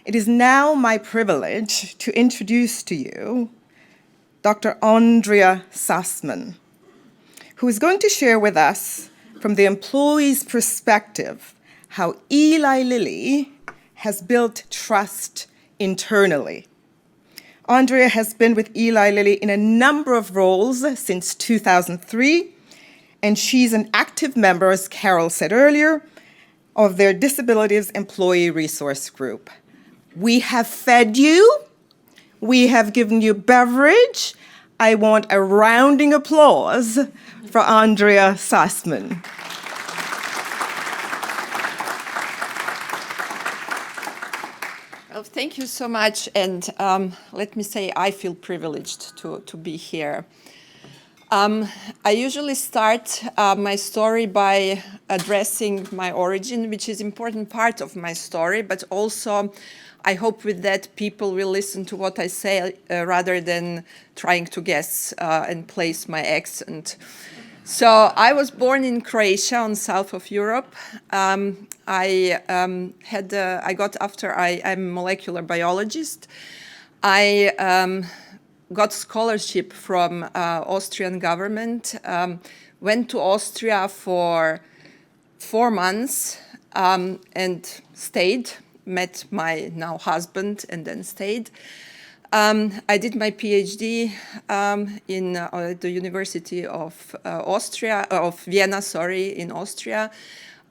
It is now my privilege to introduce to you Dr. Andrea Sassman, who is going to share with us, from the employee's perspective, how Eli Lilly has built trust internally. Andrea has been with Eli Lilly in a number of roles since 2003, and she's an active member, as Carol said earlier, of their Disabilities Employee Resource Group. We have fed you. We have given you beverage. I want a rounding applause for Andrea Sassman. Well, thank you so much, and let me say I feel privileged to be here. I usually start my story by addressing my origin, which is an important part of my story, but also I hope with that people will listen to what I say rather than trying to guess and place my accent. So I was born in Croatia, on south of Europe. I'm a molecular biologist. I got scholarship from Austrian government, went to Austria for 4 months and stayed, met my now husband and then stayed. I did my PhD in the University of Vienna, in Austria.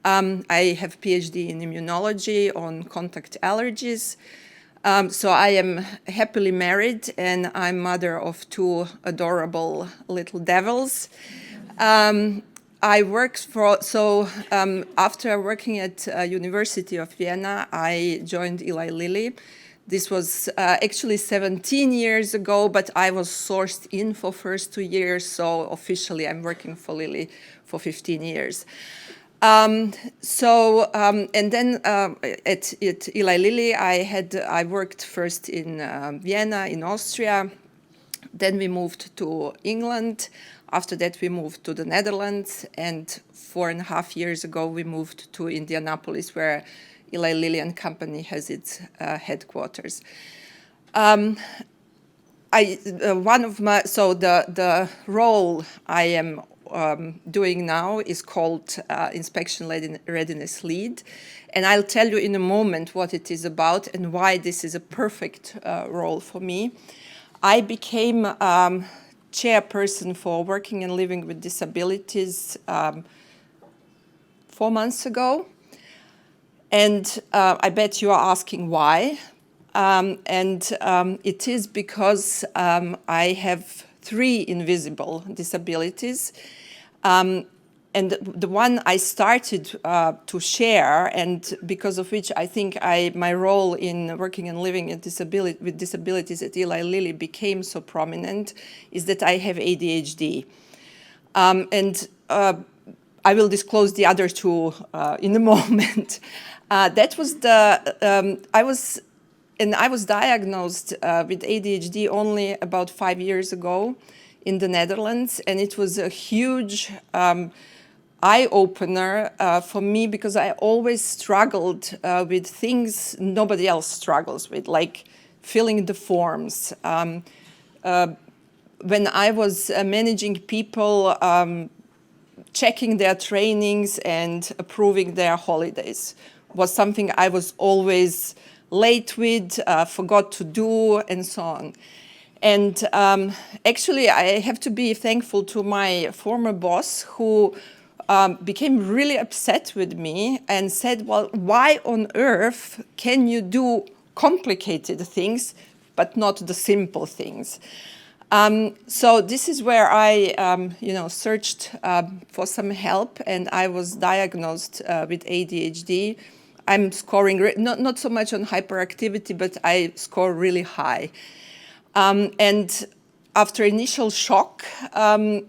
I have PhD in immunology on contact allergies. So I am happily married, and I'm mother of 2 adorable little devils. After working at University of Vienna, I joined Eli Lilly. This was actually 17 years ago, but I was sourced in for first 2 years, so officially I'm working for Lilly for 15 years. And then at Eli Lilly, I worked first in Vienna, in Austria. Then we moved to England. After that, we moved to the Netherlands. And 4.5 years ago, we moved to Indianapolis, where Eli Lilly and Company has its headquarters. The role I am doing now is called Inspection Readiness Lead. And I'll tell you in a moment what it is about and why this is a perfect role for me. I became chairperson for Working and Living with Disabilities 4 months ago. And I bet you are asking why. It is because I have 3 invisible disabilities. And the one I started to share, and because of which I think my role in working and living with disabilities at Eli Lilly became so prominent, is that I have ADHD. I will disclose the other 2 in a moment. I was diagnosed with ADHD only about 5 years ago in the Netherlands, and it was a huge eye-opener for me, because I always struggled with things nobody else struggles with, like filling the forms. When I was managing people, checking their trainings and approving their holidays was something I was always late with, forgot to do, and so on. And actually, I have to be thankful to my former boss, who became really upset with me and said, well, why on earth can you do complicated things, but not the simple things? So this is where I searched for some help, and I was diagnosed with ADHD. I'm scoring, not so much on hyperactivity, but I score really high. And after initial shock, I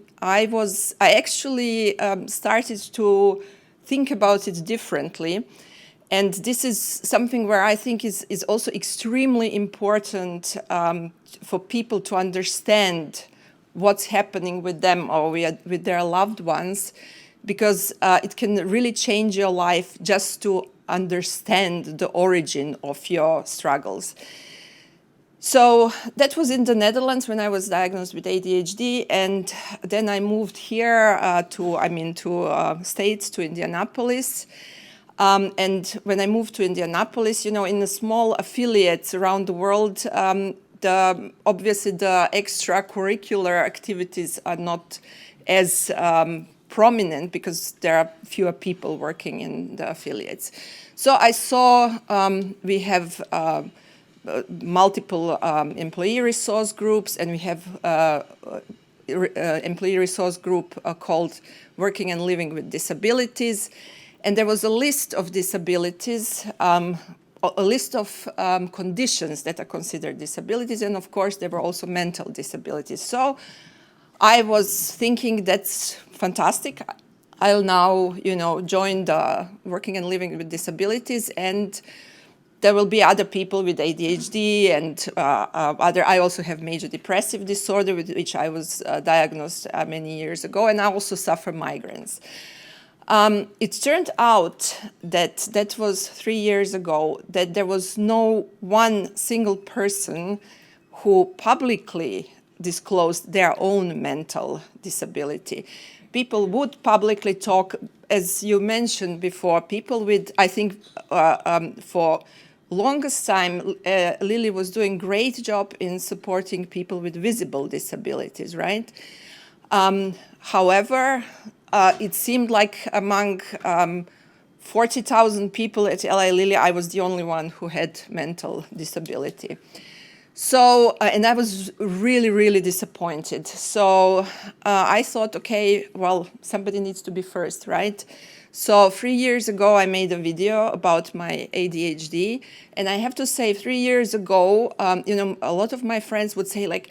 actually started to think about it differently. And this is something where I think is also extremely important for people to understand what's happening with them or with their loved ones, because it can really change your life just to understand the origin of your struggles. So that was in the Netherlands when I was diagnosed with ADHD, and then I moved here to States, to Indianapolis. And when I moved to Indianapolis, in the small affiliates around the world, obviously the extracurricular activities are not as prominent because there are fewer people working in the affiliates. So I saw we have multiple employee resource groups, and we have employee resource group called Working and Living with Disabilities. And there was a list of disabilities, a list of conditions that are considered disabilities, and of course there were also mental disabilities. So I was thinking, that's fantastic. I'll now, join the Working and Living with Disabilities, and there will be other people with ADHD and I also have major depressive disorder, with which I was diagnosed many years ago, and I also suffer migraines. It turned out that was 3 years ago, that there was no one single person who publicly disclosed their own mental disability. People would publicly talk, as you mentioned before, people with, I think, for longest time, Lilly was doing great job in supporting people with visible disabilities, right? However, it seemed like among 40,000 people at Eli Lilly, I was the only one who had mental disability. So, and I was really, really disappointed. So I thought, okay, well, somebody needs to be first, right? So 3 years ago, I made a video about my ADHD. And I have to say, 3 years ago, a lot of my friends would say, like,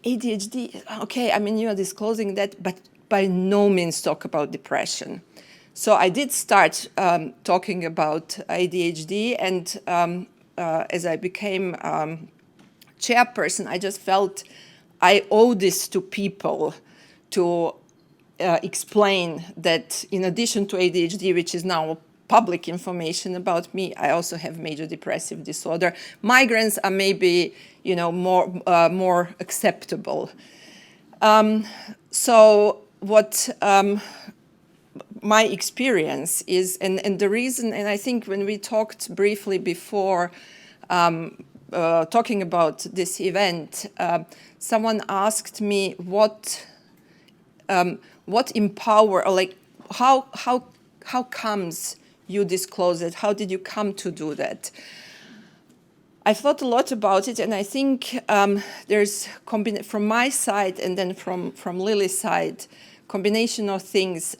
ADHD, okay, I mean, you are disclosing that, but by no means talk about depression. So I did start talking about ADHD, and as I became chairperson, I just felt I owe this to people to explain that in addition to ADHD, which is now public information about me, I also have major depressive disorder. Migraines are maybe, more acceptable. So what my experience is, and the reason, and I think when we talked briefly before talking about this event, someone asked me what empower, or like how comes you disclose it? How did you come to do that? I thought a lot about it, and I think there's from my side and then from Lily's side, combination of things.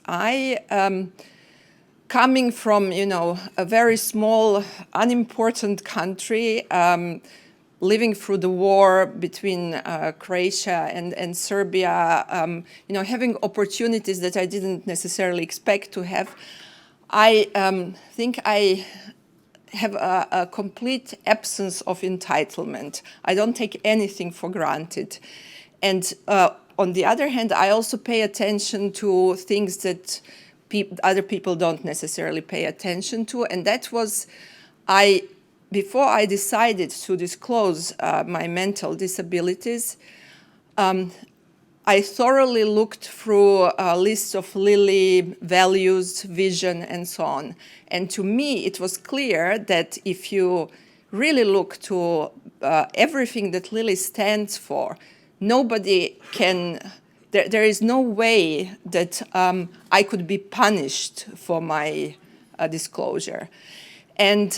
Coming from a very small, unimportant country, living through the war between Croatia and Serbia, having opportunities that I didn't necessarily expect to have, I think I have a complete absence of entitlement. I don't take anything for granted. And on the other hand, I also pay attention to things that other people don't necessarily pay attention to. And that was, before I decided to disclose my mental disabilities, I thoroughly looked through a list of Lilly values, vision, and so on. And to me, it was clear that if you really look to everything that Lilly stands for, nobody can, there is no way that I could be punished for my disclosure. And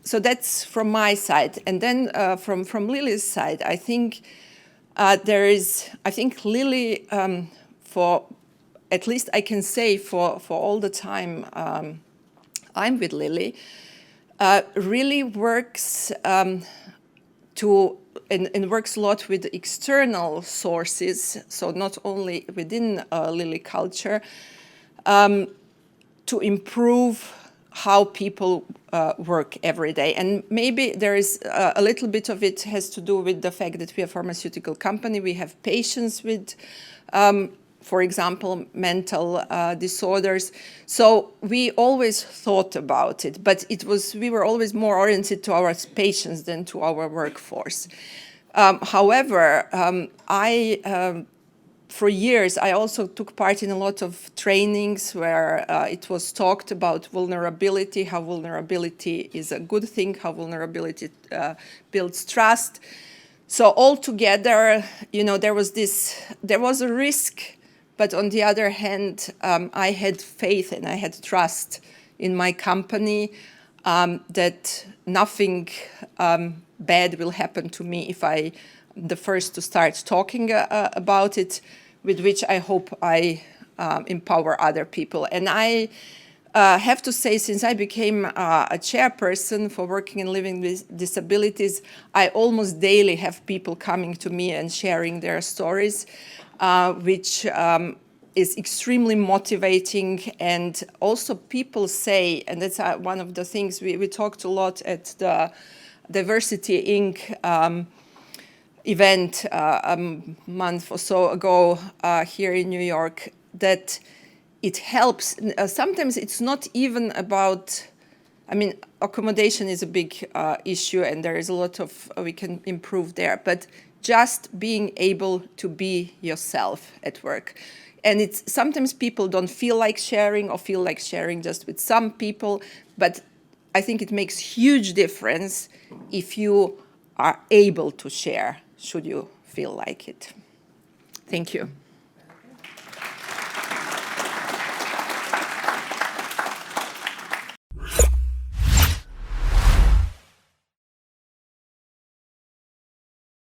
so that's from my side. And then from Lily's side, I think Lilly, for at least I can say for all the time I'm with Lilly, really works and works a lot with external sources, so not only within Lilly culture, to improve how people work every day. And maybe there is a little bit of it has to do with the fact that we are a pharmaceutical company. We have patients with for example, mental disorders. So we always thought about it, but we were always more oriented to our patients than to our workforce. However, for years, I also took part in a lot of trainings where it was talked about vulnerability, how vulnerability is a good thing, how vulnerability builds trust. So altogether, there was a risk, but on the other hand, I had faith and I had trust in my company that nothing bad will happen to me if I'm the first to start talking about it, with which I hope I empower other people. And I have to say, since I became a chairperson for working and living with disabilities, I almost daily have people coming to me and sharing their stories, which is extremely motivating. And also people say, and that's one of the things we talked a lot at the Diversity Inc. Event a month or so ago here in New York, that it helps. Sometimes it's not even about, accommodation is a big issue and there is a lot of, we can improve there, but just being able to be yourself at work. And it's sometimes people don't feel like sharing or feel like sharing just with some people, but I think it makes huge difference if you are able to share, should you feel like it. Thank you.